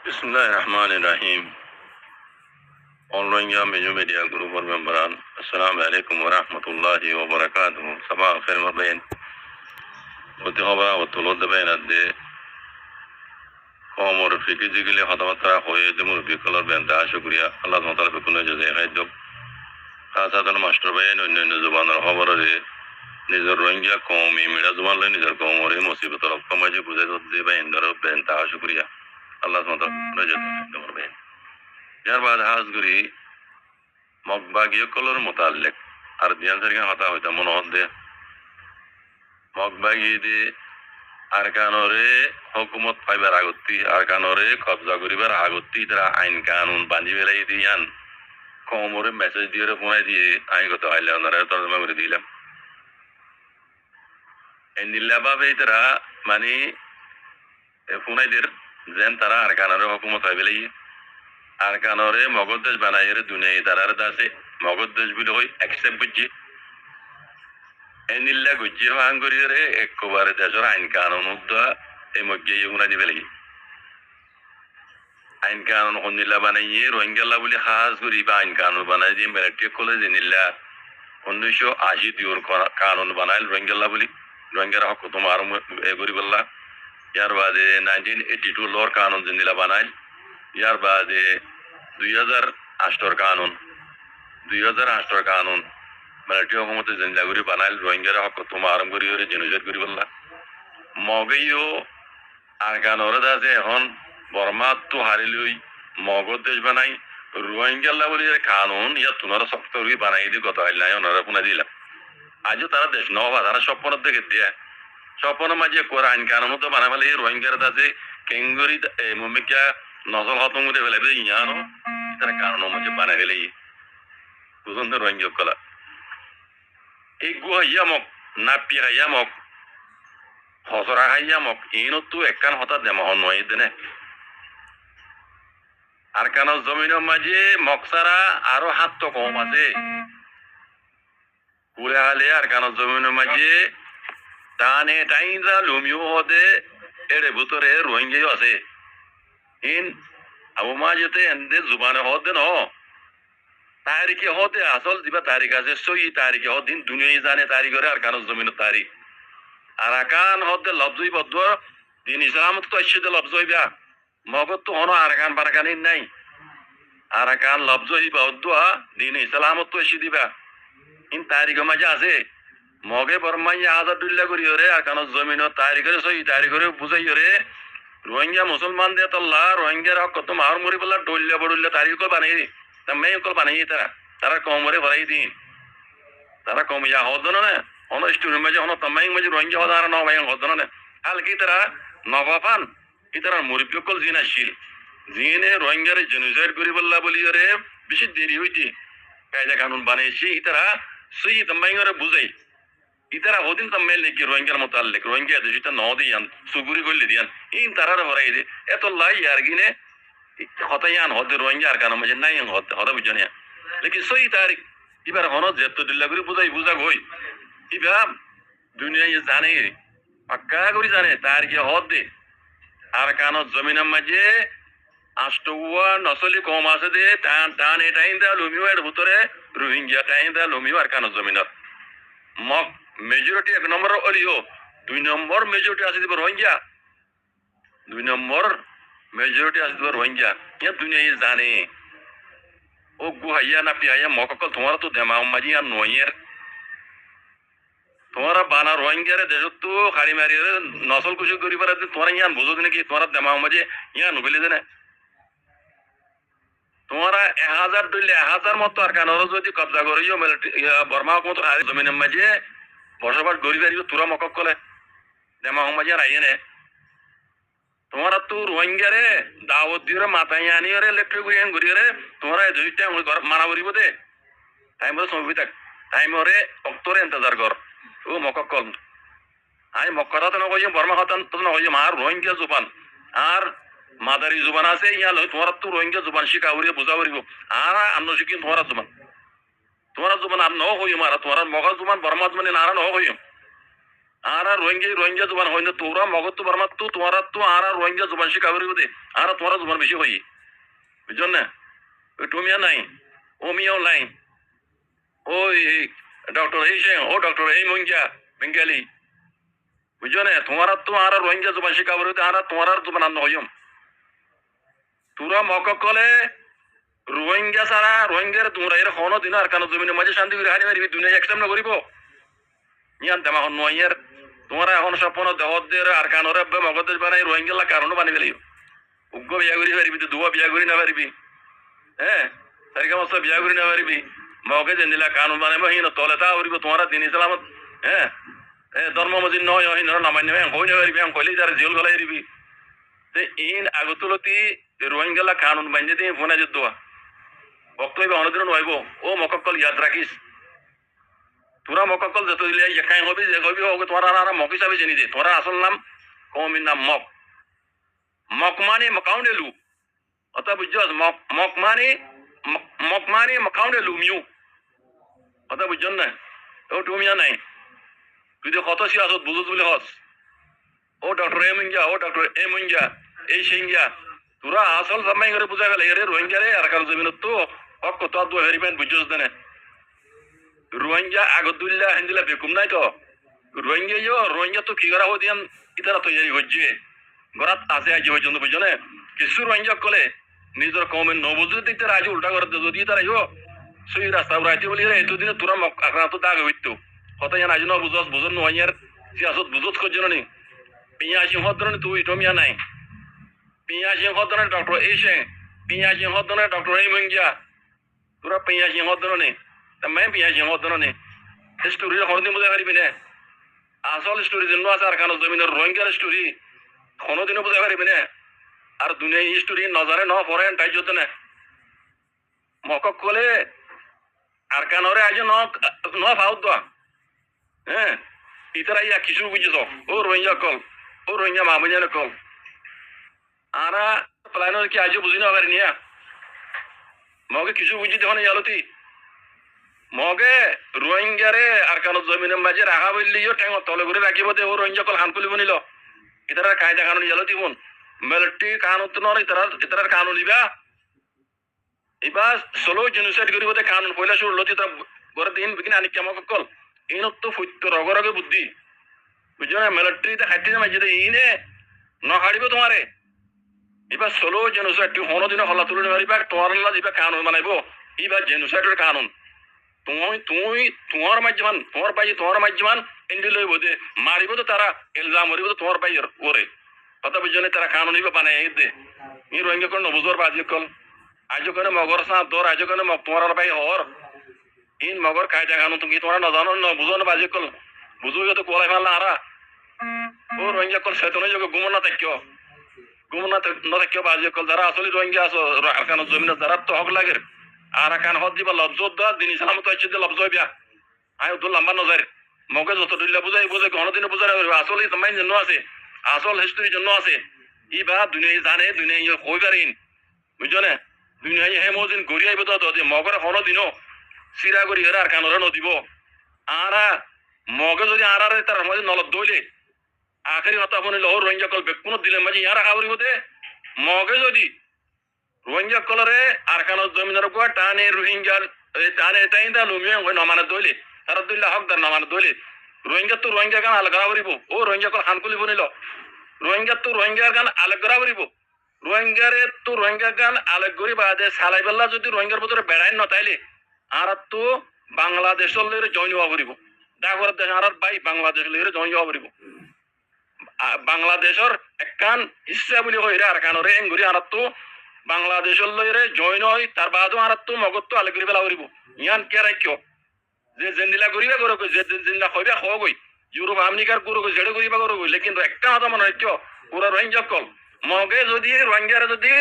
Bismillahirrahmanirrahim. Online media media group or memberan. Assalamu alaikum wa rahmatullahi wa barakatuh. Sabah khair wa bayan. Uti khaba wa tulud bayan adde. Qawmur fiki jigili khatamatra khoye jumur bikalar bayan da shukriya. Allah ta'ala bikuna jazai khair job. Khasatan master bayan unne zuban ar khabar re. Nizar rohingya qawmi mira zuban le nizar qawmur musibat ar kamaji guzai de bayan dar bayan da shukriya. Allah ta'ala bikuna jazai khair bayan. Yarbad hazguri মগবাগীয় কলর মোতাল্লেক আর দিয়ান সরকার হতা হইতা মনে হদ্দে মগবাগী দি আরকানরে হুকুমত পাইবার আগত্তি আরকানরে কবজা করিবার আগত্তি তারা আইন কানুন বান্ধি বেলাই দিয়ান কমরে মেসেজ দিয়ে ফোনাই দিয়ে আইনগত হাইলে ওনারা তর্জমা করে দিলাম এই নিল্লাভাবে তারা মানে ফোনাই দের যেন তারা আরকানরে হুকুমত পাই বেলাই আরকানরে মগদ্দেশ বানাইয়ের দুনিয়া তারার দাসে মগদ্দেশ বিলে হই অ্যাকসেপ্ট বুঝি এনিল্লা গুজি হাঙ্গরিরে একবারে দেশের আইন কানুন উদ্দা এই মধ্যে ইউনা দিবে লাগি আইন কানুন হনিল্লা বানাইয়ে রোহিঙ্গাল্লা বলে খাস করি বা আইন কানুন বানাই দিয়ে মিলিটারি কলেজ এনিল্লা 1980 দিওর কানুন বানাইল রোহিঙ্গাল্লা বলি রোহিঙ্গার হক তোমার এ গরিবল্লা ইয়ার বাদে 1982 লোর কানুন জিনিলা বানাইল ইয়ার বাদে 2008 কানুন 2008 কানুন মিলিটারি হুকুমতে জিন্দা করি বানাইল রোহিঙ্গার হক তোমার আরম করি জেনোসাইড করি বললা মগেও আরকানরে দাসে এখন বর্মা তো হারিলই মগজ দেশ বানাই রোহিঙ্গাল্লা বলি কানুন ইয়া তোনারা শক্ত করি বানাই দিয়ে গত হাইলাই ওনারা পুনা দিলাম আজও তারা দেশ নবা তারা স্বপ্ন দেখে দিয়ে স্বপ্ন মাঝে করে আইন কানুন তো বানা ফেলে রোহিঙ্গার দাসে কেঙ্গুরি মুমিকা নজল খতম করে ফেলে ইয়ানো তারা কানুন মাঝে বানা ফেলে বুঝুন তো রোহিঙ্গা কলা এই গুয়া ইয়ামক নাপি ইয়ামক হসরা হাইয়ামক ইনতো একখান হতা দেমা নয় দেনে আর কান জমিনের মাঝে মকসারা আরো হাত তো কম আছে কুলে হালে আর কান জমিনের মাঝে টানে টাইনরা লুমিও হদে এর ভিতরে রোহিঙ্গাও আছে ইন আবু মাঝেতে এন্দে জুবানে হদে ন তারিখে হদে আসল দিবা তারিখ আছে সই তারিখে হদিন দুনিয়ায় জানে তারিখরে আর কান জমিনের তারিখ আরাকান হদে লফজই বদ্ধ দিন ইসলাম তো এসে লফজ হইবা মগত তো হনো আরাকান বারাকানি নাই আরাকান লফজই বদ্ধ দিন ইসলাম তো এসে দিবা ইন তারিখ মাঝে আছে মগে বরমাই আজাদুল্লাহ করি রে আরকান জমিন তারিখরে সই তারিখরে বুঝাই রে রোহিঙ্গা মুসলমান দে তল্লা রোহিঙ্গার হক কত মার মরি বলা ডল্লা বড়ুল্লা তারিখ বানাই তাই কল বানাই তারা কমরে ভরাই দিন তারা কম ইয়া হদন না ono student maje ono tamai maje rohingya hodara no bayang hodon ne hal ki tara navapan itara muribikol zina shil zine rohingya re genocide kori bolla boli re bishi deri hoiti kaida kanun banaishi itara sui tamai ngare buzai itara hodin tamai leki rohingya mutallik rohingya deshita no diyan suguri golli diyan in tarar horai de eto lai yargine khotayan hod rohingya ar kanun maje nai hoda bujane lekin sui tarik ibar ono jetto dilla guri buzai buza goi ইবা দুনিয়ায় জানে পাক্কা করে জানে তার কি হদ দে আর কান জমিনের মাঝে আষ্টুয়া নসলি কম আছে দে টান টান এটাই দা লুমিও এর ভিতরে রোহিঙ্গা টাইম দা লুমিও আর কান জমিনের মক মেজরিটি এক নম্বর অলিও 2 নম্বর মেজরিটি আছে দিব রোহিঙ্গা 2 নম্বর মেজরিটি আছে দিব রোহিঙ্গা ইয়া দুনিয়ায় জানে ও গুহাইয়া না পিয়াইয়া মককল তোমার তো দেমাও মাঝি আর নয়ের তোমারা বানা রোহিঙ্গারে দেশত তো খাড়ি মারি নসল কুশি করি পারে তোমরা ইয়ান বুঝো নাকি তোমরা দেমা মাঝে ইয়ান বলে দেনে তোমরা 1000 দইলে 1000 মত আর কানর যদি কবজা করিও বর্মা হুকুমত হারি জমিনের মাঝে বসবাস করি পারিও তোরা মকক কলে দেমা মাঝে রাইনে তোমরা তো রোহিঙ্গারে দাওয়াত দিরে মাথায় আনিরে ইলেকট্রিক গুয়ান করিরে তোমরা দুইটা মানা করিব দে টাইম সময় থাক টাইমরে অক্তরে ইন্তজার কর ও মককল আই মক্করাতে নকই বর্মা হতান তো নকই মার রোহিঙ্গা জুবান আর মাদারি জুবান আছে ইয়া লই তোমার তো রোহিঙ্গা জুবান শিখাউরি বুঝাউরিব আর আন্ন শিখি তোমার জুবান আর ন হই মারা তোমার মগা জুবান বর্মা জুবান না ন হই আরা রোহিঙ্গা জুবান হইলে তোরা মগজ তো বারমাত তো তোমারা তো আরা রোহিঙ্গা জুবান শিখা করিব দে আরা তোমারা জুবান বেশি হই বুঝছো না ওই টুমিয়া নাই ও মিয়াও নাই ওই ডক্টর এই ও ডক্টর এই মঙ্গিয়া বেঙ্গালি বুঝছো না তোমারা তো আরা রোহিঙ্গা জুবান শিখা করিব দে আরা তোমার জুবান আন্ন হইম তোরা মককলে রোহিঙ্গা ছাড়া রোহিঙ্গার তোমরা এর হন দিন আর কানো জমিনের মাঝে শান্তি করে হানি মারিবি দুনিয়া একসামনা করিব ইয়ান দেমা হন নয়ার তোমরা এখন স্বপ্ন দেহদের আর কানোরে মগদের বানাই রোহিঙ্গা কারণও বানি ফেলিও উগ্র বিয়া করি পারিবি তো দুয়া বিয়া করি না পারিবি হ্যাঁ তারিখা মস্ত বিয়া করি না পারিবি মগে যে নিলা কানুন বানাইব হিন তলে তা করিব তোমরা দিন ইসলামত হ্যাঁ ধর্ম মজিদ নয় হিন নামান্য হই না পারিবি কইলেই তার জেল গলাই দিবি তে ইন আগতুলতি রোহিঙ্গা কানুন বানিয়ে দিয়ে ফোনা যুদ্ধ বক্তব্য অনেকদিন নইব ও মককল ইয়াদ রাখিস তোরা মককল যত দিলে একাই হবি যে হবি হোক তোরা আর মক হিসাবে জেনে দে তোরা আসল নাম কমির নাম মক মক মানে মকাউন্ডেলু অর্থাৎ বুঝছস মক মানে মকাউন্ডেলু মিউ অর্থাৎ বুঝছন না ও টুমিয়া নাই তুই যে কত সিয়াসত বুঝুস বলে হস ও ডক্টর এ মঞ্জা এই সিংজা তোরা আসল সামাই করে বুঝা গেলে এর রোহিঙ্গা রে আর কারো জমিনত তো হক কত দু হেরিবেন বুঝছস না রোহিঙ্গা আগদুল্লাহ হিন্দিলা বেকুম নাই তো রোহিঙ্গা তো কি করা হদিয়ান ইতারা তৈরি হচ্ছে গরাত আছে আজ পর্যন্ত বুঝছো না কিছু রোহিঙ্গা কলে নিজের কমের নবুজুর দিক তারা আজ উল্টা করে যদি তারা সেই রাস্তা রাইতে বলি এতদিনে তোরা আক্রান্ত দাগ হইত কত জান আজ বুঝস বুঝন নোয়াইয়ার সিয়াসত বুঝত করছো নি পিয়া সিংহ ধরনের তুই টমিয়া নাই পিয়া সিংহ ধরনের ডক্টর এই সে পিয়া সিংহ ধরনের ডক্টর এই মঙ্গিয়া তোরা পিয়া সিংহ ধরনের मैं भी आज बहुत दोनों ने स्टोरी होने दिन मुझे करी बिने आसल स्टोरी दिन ना आसार खाना जमीन रोहिंग्या स्टोरी होने दिन मुझे करी बिने और दुनिया स्टोरी नजारे ना फॉरेन टाइज होते ने मौका कोले আর কানরে আজ ন ফাউত দা হ্যাঁ ইতারা ইয়া কিছু বুঝিস ও রোহিঙ্গা মামুনিয়া কল আরা প্ল্যানার কি আজ বুঝি না পারি নিয়া মগে কিছু বুঝি দেখনে ইয়ালতি মগে রোহিঙ্গারে আর কানো জমিনের মাঝে রাখা বললিও ঠেঙ তলে করে রাখিব দে ও রোহিঙ্গা কল হান খুলিব নিল ইতারা কায়দা কানুন ইয়ালতি বোন মিলিটারি কানুন তো নয় ইতারার কানুন লিবা এবার সোলো জেনোসাইড করিব দে কানুন পয়লা শুরু লতি তা গরে দিন বিকিন আনি কেমক কল ইনত তো ফুত্ত রগরগে বুদ্ধি বুঝছো না মিলিটারি তে খাইতে মাঝে দে ইনে ন হাড়িব তোমারে এবার সোলো জেনোসাইড হনো দিন হল্লা তুলে মারিবা তোমার আল্লাহ দিবা কানুন বানাইব এবার জেনোসাইডের কানুন তোমার মাঝমান তোমার পাই তোমার মাঝমান এন্ডি লইব যে মারিব তো তারা ইলজাম করিব তো তোমার পাই ওরে কথা বুঝছো তারা কানুন নিবে বানাই দে ই রোহিঙ্গা কোন বুঝর বাজি কল আজ কোন মগর সা দর আজ কোন তোমার পাই হর ইন মগর কায়দা কানুন তুমি তোমরা না জানো না বুঝো না বাজি কল বুঝু তো কোলাই মারলা আরা ও রোহিঙ্গা কল সেতনে যোগ গুমনা তাকিও বাজি কল যারা আসলে রোহিঙ্গা আছো কানুন জমিনে যারা তো হক লাগে আর কান হদ দিবা লজ্জত দা দিন ইসলাম তো আছে লফজ হইবা আয় তো লম্বা নজর মগে যত দিল্লা বুঝাই কোনদিন বুঝাই আসলে তোমাই জন্য আছে আসল হিস্ট্রি জন্য আছে ইবা দুনিয়া জানে দুনিয়া কই পারিন বুঝছো না দুনিয়া হে মজিন গড়ি আইব তো মগর কোনদিনও সিরা করি আর কানরে নদিব আরা মগে যদি আরারে তার মধ্যে নলত দইলে আখেরি কথা বনিল ও রোহিঙ্গা কল বেকুন দিলে মাঝে ইয়ারা খাবরিব দে মগে যদি রোহিঙ্গা কলরে আর কানো জমিনের উপর টানে রোহিঙ্গার টানে টাইন্দা লুমিয়া হই নমানে দইলে তারা দুইলা হকদার নমানে দইলে রোহিঙ্গা গান আলগা করিব ও রোহিঙ্গা কল খানকুলি বনিল রোহিঙ্গা গান আলগা করিব রোহিঙ্গা গান আলেগ করি বাদে সালাই বেলা যদি রোহিঙ্গার ভিতরে বেড়াই নতাইলে আর তো বাংলাদেশের লইরে জয়েন হওয়া করিব ডাকর দেশ আর ভাই বাংলাদেশ লইরে জয়েন হওয়া করিব বাংলাদেশের একখান ইচ্ছা বলি হইরে আর কানরে এঙ্গুরি আর তো বাংলাদেশের লইরে জয়েন হয় তার বাদও আর তো মগত তো আলেগ করি বেলা করিব ইয়ান কে রাখিও যে জেন্দিলা করিবা করো যে জেন্দিলা হইবা হগই ইউরোপ আমেরিকার গুরু জেড়ে করিবা করো কিন্তু একটা কথা মনে রাখিও পুরা রোহিঙ্গা কল মগে যদি রোহিঙ্গারে যদি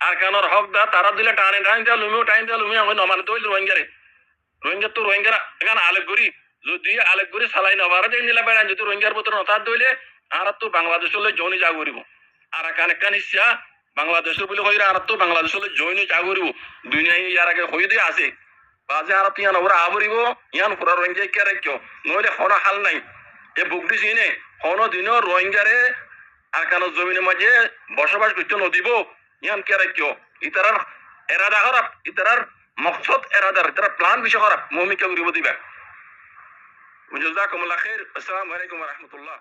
আর কানোর হক দা তারা দিলে টাইন দেওয়া লুমিয়া হয় নমানে দইল রোহিঙ্গা তো রোহিঙ্গার এখান আলেগ করি যদি আলেগ করি সালাই নবারে যে নিলা বেড়ান যদি রোহিঙ্গার ভিতরে নতার দইলে আর তো বাংলাদেশের জয়নি যা করিব আর কান ইচ্ছা বাংলাদেশের বলে হইরা আর তো বাংলাদেশের জয়নি যা করিব দুনিয়ায় ইয়ার আগে হই দিয়ে আছে বাজে আর তো ইয়ান ওরা আবরিব ইয়ান পুরা রোহিঙ্গা কে রাখিও নইলে হনা হাল নাই এ বুক দিছি নে কোনো দিনও রোহিঙ্গারে আর কেন জমিনের মাঝে বসবাস করতে নদিব ইয়ান কে রাখিও ইতারার এরাদা খারাপ ইতারার মকসদ এরাদার ইতারা প্ল্যান বিষয় খারাপ মমিকে করিব দিবা জাযাকুমুল্লাহ খাইর আসসালামু আলাইকুম ওয়া রাহমাতুল্লাহ